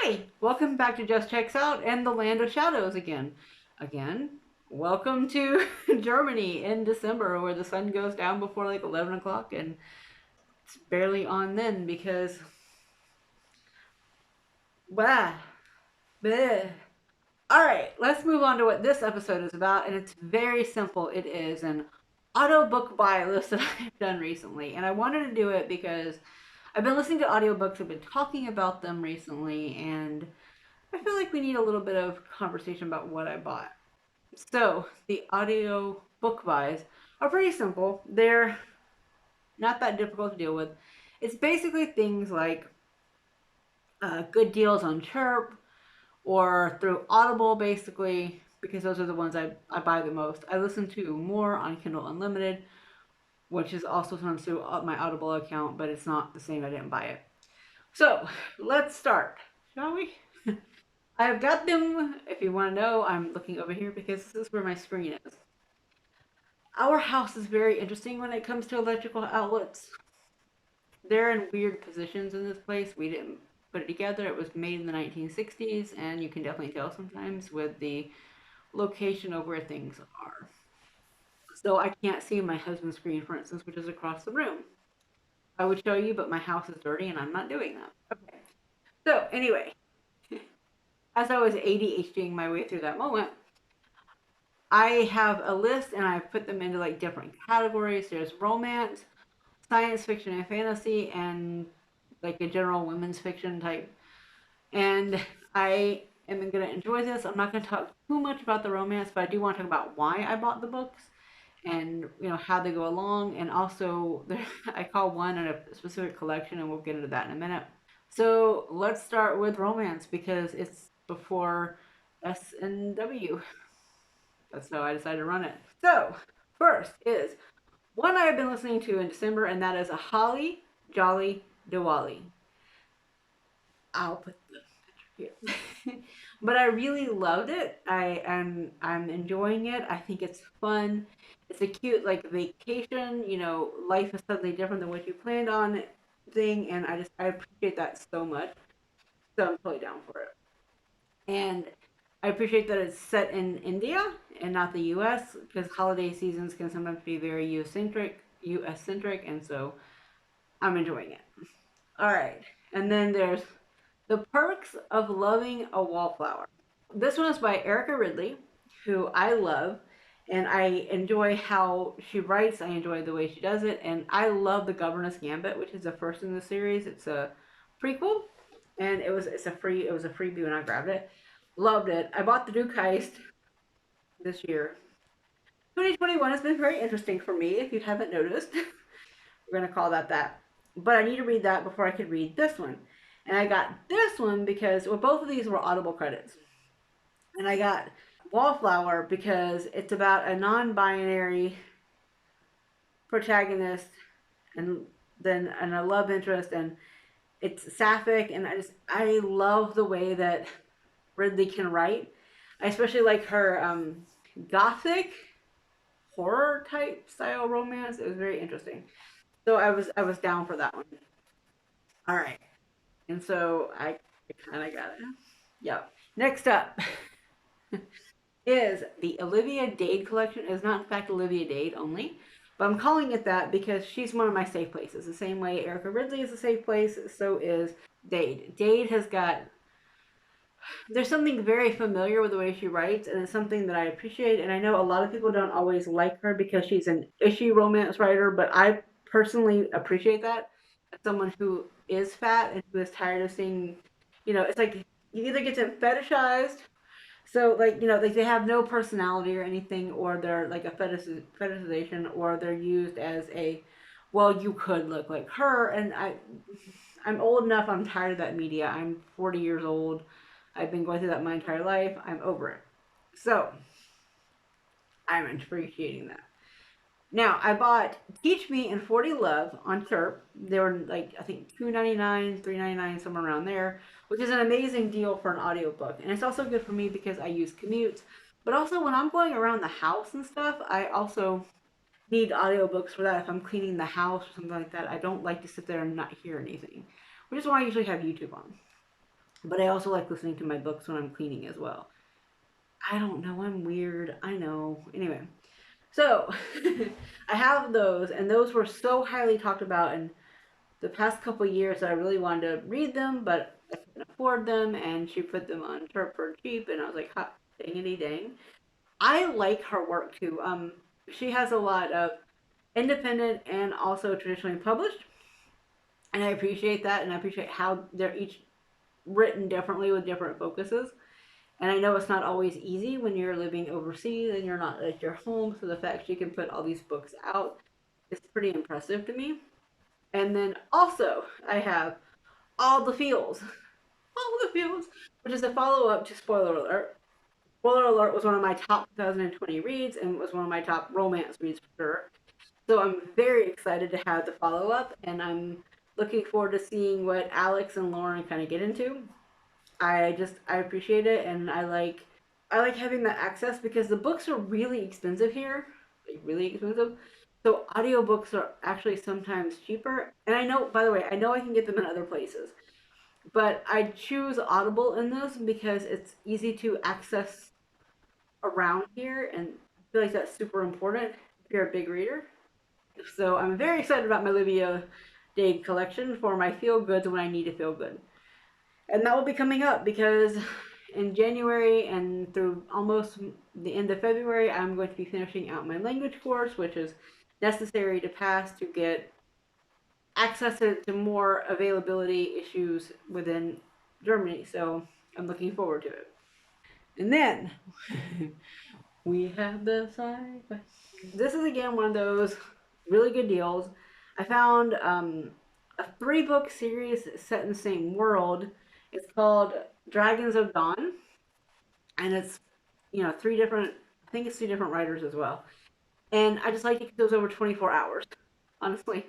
Hi, welcome back to Just Checks Out and the Land of Shadows again. Again, welcome to Germany in December where the sun goes down before like 11 o'clock and it's barely on then because, blah, bleh. All right, let's move on to what this episode is about, and it's very simple. It is an audiobook buy list that I've done recently, and I wanted to do it because I've been listening to audiobooks, I've been talking about them recently, and I feel like we need a little bit of conversation about what I bought. So, the audio book buys are pretty simple. They're not that difficult to deal with. It's basically things like good deals on Chirp or through Audible, basically, because those are the ones I buy the most. I listen to more on Kindle Unlimited, which is also sometimes through my Audible account, but it's not the same. I didn't buy it. So, let's start, shall we? I've got them. If you want to know, I'm looking over here because this is where my screen is. Our house is very interesting when it comes to electrical outlets. They're in weird positions in this place. We didn't put it together. It was made in the 1960s, and you can definitely tell sometimes with the location of where things are. So I can't see my husband's screen, for instance, which is across the room. I would show you, but my house is dirty, and I'm not doing that. Okay. So anyway, as I was ADHDing my way through that moment, I have a list and I've put them into like different categories. There's romance, science fiction and fantasy, and like a general women's fiction type. And I am going to enjoy this. I'm not going to talk too much about the romance, but I do want to talk about why I bought the books and how they go along. And also, I call one in a specific collection, and we'll get into that in a minute. So let's start with romance because it's before S and W. That's how I decided to run it. So, first is one I have been listening to in December, and that is a Holly Jolly Diwali. I'll put the picture here. But I really loved it. I'm enjoying it. I think it's fun. It's a cute like vacation. Life is suddenly different than what you planned on thing, and I appreciate that so much. So I'm totally down for it. And I appreciate that it's set in India and not the U.S. because holiday seasons can sometimes be very U.S. centric, and so I'm enjoying it. All right, and then there's The Perks of Loving a Wallflower. This one is by Erica Ridley, who I love, and I enjoy how she writes. I enjoy the way she does it, and I love The Governess Gambit, which is the first in the series. It's a prequel, and it was a freebie when I grabbed it. Loved it. I bought the Duke Heist this year. 2021 has been very interesting for me, if you haven't noticed. We're going to call that that. But I need to read that before I could read this one. And I got this one because, well, both of these were Audible credits. And I got Wallflower because it's about a non binary protagonist and then and a love interest, and it's sapphic, and I love the way that Ridley can write. I especially like her gothic horror type style romance. It was very interesting. So I was down for that one. All right. And so I kind of got it. Yep. Next up is the Olivia Dade collection. It is not in fact Olivia Dade only, but I'm calling it that because she's one of my safe places. The same way Erica Ridley is a safe place, so is Dade. Dade has got there's something very familiar with the way she writes, and it's something that I appreciate. And I know a lot of people don't always like her because she's an issue romance writer, but I personally appreciate that. As someone who is fat and who is tired of seeing, it's like you either get them fetishized, so like like they have no personality or anything, or they're like a fetishization, or they're used as a, well, you could look like her, and I'm old enough. I'm tired of that media. I'm 40 years old. I've been going through that my entire life. I'm over it. So I'm appreciating that. Now I bought Teach Me and 40 Love on Chirp. They were like I think $2.99, $3.99, somewhere around there, which is an amazing deal for an audiobook. And it's also good for me because I use commutes. But also when I'm going around the house and stuff, I also need audiobooks for that if I'm cleaning the house or something like that. I don't like to sit there and not hear anything. Which is why I usually have YouTube on. but I also like listening to my books when I'm cleaning as well. I don't know, I'm weird. I know. Anyway, so I have those, and those were so highly talked about in the past couple years that I really wanted to read them, but I couldn't afford them, and she put them on for cheap, and I was like, hot dangity dang. I like her work too. She has a lot of independent and also traditionally published, and I appreciate that, and I appreciate how they're each written differently with different focuses. And I know it's not always easy when you're living overseas and you're not at your home, so the fact she can put all these books out is pretty impressive to me. And then also, I have All the Feels. All the Feels, which is a follow up to Spoiler Alert. Spoiler Alert was one of my top 2020 reads and was one of my top romance reads for sure. So I'm very excited to have the follow up, and I'm looking forward to seeing what Alex and Lauren kind of get into. I appreciate it, and I like having that access because the books are really expensive here, like really expensive. So audiobooks are actually sometimes cheaper. And I know, by the way, I know I can get them in other places, but I choose Audible in this because it's easy to access around here, and I feel like that's super important if you're a big reader. So I'm very excited about my Olivia Dade collection for my feel goods when I need to feel good. And that will be coming up because in January and through almost the end of February, I'm going to be finishing out my language course, which is necessary to pass to get access to more availability issues within Germany. So I'm looking forward to it. And then we have the sci-fi. This is again one of those really good deals. I found a 3 book series set in the same world. It's called Dragons of Dawn, and it's three different. I think it's 2 different writers as well. And I just like it because it was over 24 hours. Honestly,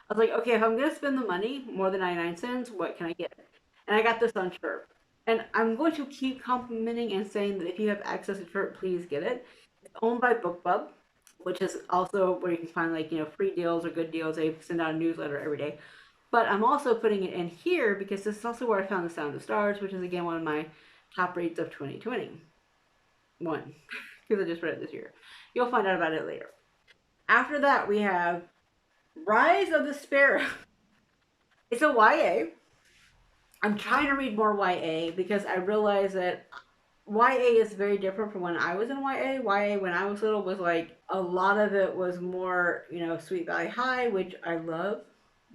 I was like, okay, if I'm gonna spend the money more than 99 cents, what can I get? And I got this on Chirp. And I'm going to keep complimenting and saying that if you have access to Chirp, please get it. It's owned by BookBub, which is also where you can find like free deals or good deals. They send out a newsletter every day. But I'm also putting it in here because this is also where I found The Sound of Stars, which is again one of my top reads of 2021 because I just read it this year. You'll find out about it later. After that, we have Rise of the Sparrow. It's a YA. I'm trying to read more YA because I realize that YA is very different from when I was in YA. YA when I was little was like a lot of it was more, Sweet Valley High, which I love.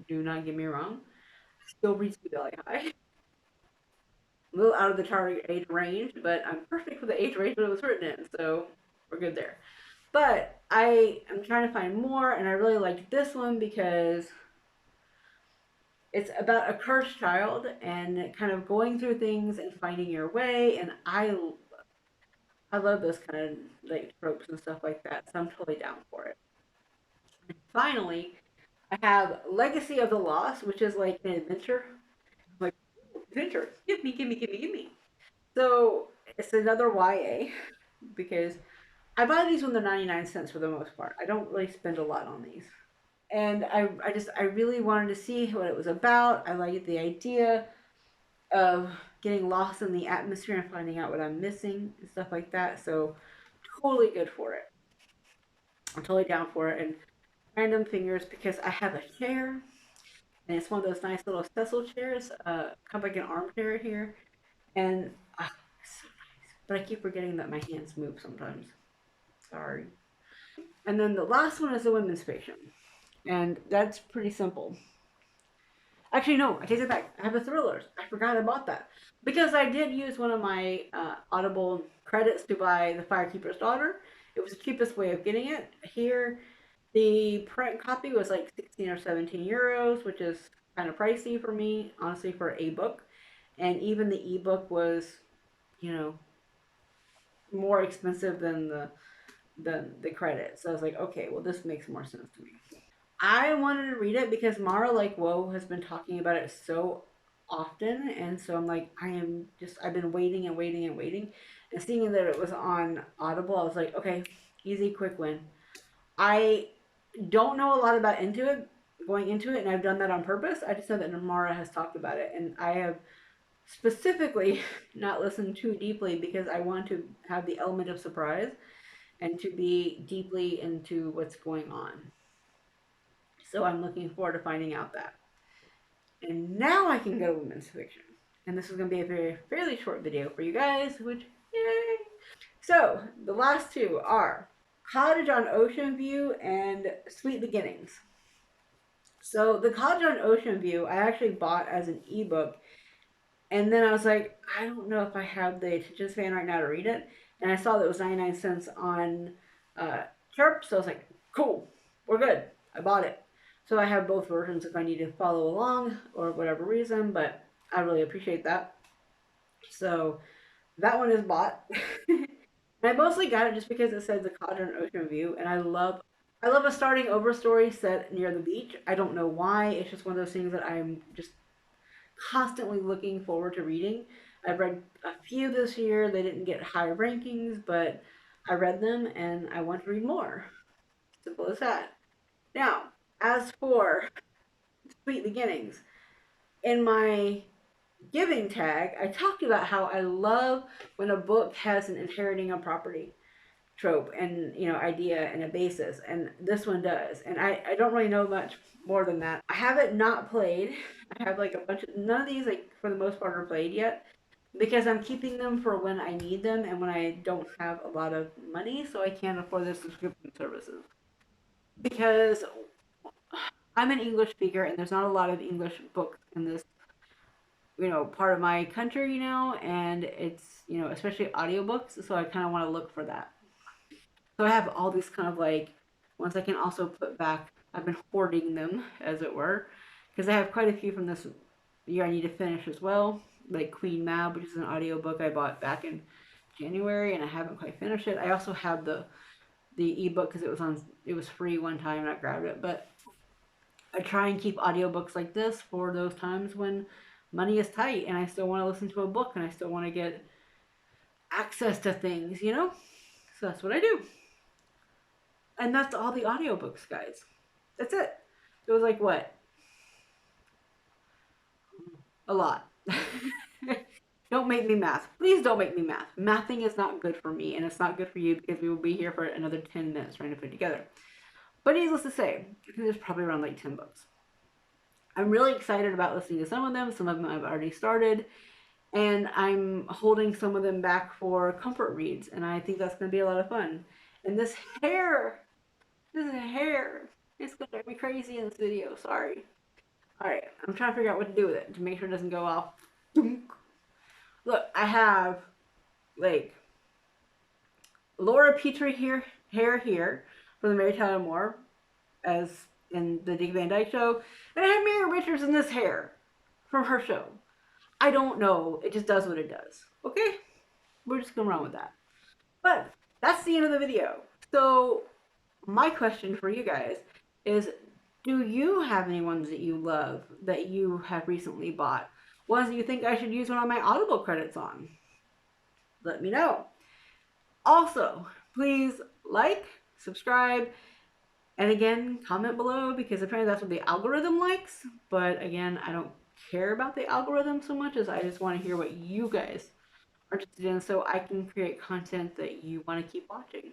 Do not get me wrong. I still read Sweet Valley High. A little out of the target age range, but I'm perfect for the age range that it was written in, so we're good there. But I am trying to find more, and I really liked this one because it's about a cursed child and kind of going through things and finding your way. And I love those kind of like tropes and stuff like that, so I'm totally down for it. And finally, I have Legacy of the Lost, which is like an adventure. I'm like, adventure, give me, give me, give me, give me. So it's another YA because I buy these when they're 99 cents for the most part. I don't really spend a lot on these. And I really wanted to see what it was about. I liked the idea of getting lost in the atmosphere and finding out what I'm missing and stuff like that. So totally good for it. I'm totally down for it. And random fingers because I have a chair and it's one of those nice little Cecil chairs, kind of like an armchair here. And it's so nice. But I keep forgetting that my hands move sometimes. Sorry. And then the last one is the women's patient. And that's pretty simple. Actually, no, I take it back. I have the thrillers. I forgot about that. Because I did use one of my Audible credits to buy The Firekeeper's Daughter. It was the cheapest way of getting it. Here, the print copy was like 16 or 17 euros, which is kind of pricey for me, honestly, for a book. And even the ebook was, you know, more expensive than the credit. So I was like, okay, well, this makes more sense to me. I wanted to read it because Mara like Whoa has been talking about it so often, and so I'm like, I've been waiting and waiting and waiting, and seeing that it was on Audible, I was like, okay, easy, quick win. I don't know a lot about going into it, and I've done that on purpose. I just know that Mara has talked about it, and I have specifically not listen too deeply because I want to have the element of surprise and to be deeply into what's going on. So I'm looking forward to finding out that. And now I can go to women's fiction. And this is going to be a fairly short video for you guys, which, yay! So, the last two are Cottage on Oceanview and Sweet Beginnings. So, the Cottage on Oceanview I actually bought as an ebook, and then I was like, I don't know if I have the attention span right now to read it. And I saw that it was 99 cents on uh, Chirp, so I was like, cool, we're good. I bought it. So I have both versions if I need to follow along or whatever reason, but I really appreciate that. So that one is bought. And I mostly got it just because it said the Cottage on Oceanview, and I love a starting over story set near the beach. I don't know why. It's just one of those things that I'm just constantly looking forward to reading. I've read a few this year. They didn't get high rankings, but I read them and I want to read more. Simple as that. Now, as for Sweet Beginnings, in my giving tag, I talked about how I love when a book has an inheriting a property trope and idea and a basis, and this one does. And I don't really know much more than that. I have it not played. I have like a bunch of none of these like for the most part are played yet because I'm keeping them for when I need them and when I don't have a lot of money, so I can't afford the subscription services. Because I'm an English speaker and there's not a lot of English books in this part of my country, and it's especially audiobooks, so I kind of want to look for that. So I have all these kind of like ones I can also put back. I've been hoarding them, as it were, because I have quite a few from this year I need to finish as well. Like Queen Mab, which is an audiobook I bought back in January, and I haven't quite finished it. I also have the ebook because it was free one time and I grabbed it. But I try and keep audiobooks like this for those times when money is tight and I still want to listen to a book and I still want to get access to things. So that's what I do. And that's all the audiobooks, guys. That's it. It was like what? A lot. Don't make me math. Please don't make me math. Mathing is not good for me, and it's not good for you because we will be here for another 10 minutes trying to put it together. But needless to say, I think there's probably around like 10 books. I'm really excited about listening to some of them. Some of them I've already started. And I'm holding some of them back for comfort reads. And I think that's going to be a lot of fun. And this hair, it's going to drive me crazy in this video. Sorry. Alright, I'm trying to figure out what to do with it to make sure it doesn't go off. Look, I have, like, Laura Petrie hair here from the Mary Tyler Moore, as in the Dick Van Dyke Show. And I have Mary Richards in this hair from her show. I don't know. It just does what it does. Okay? We're just going to run with that. But that's the end of the video. So my question for you guys is, do you have any ones that you love that you have recently bought? Ones that you think I should use one of my Audible credits on? Let me know. Also, please like, subscribe, and again, comment below because apparently that's what the algorithm likes. But again, I don't care about the algorithm so much as I just want to hear what you guys are interested in so I can create content that you want to keep watching.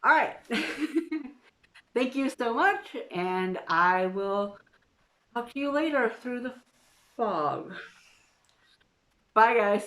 All right. Thank you so much, and I will talk to you later through the fog. Bye, guys.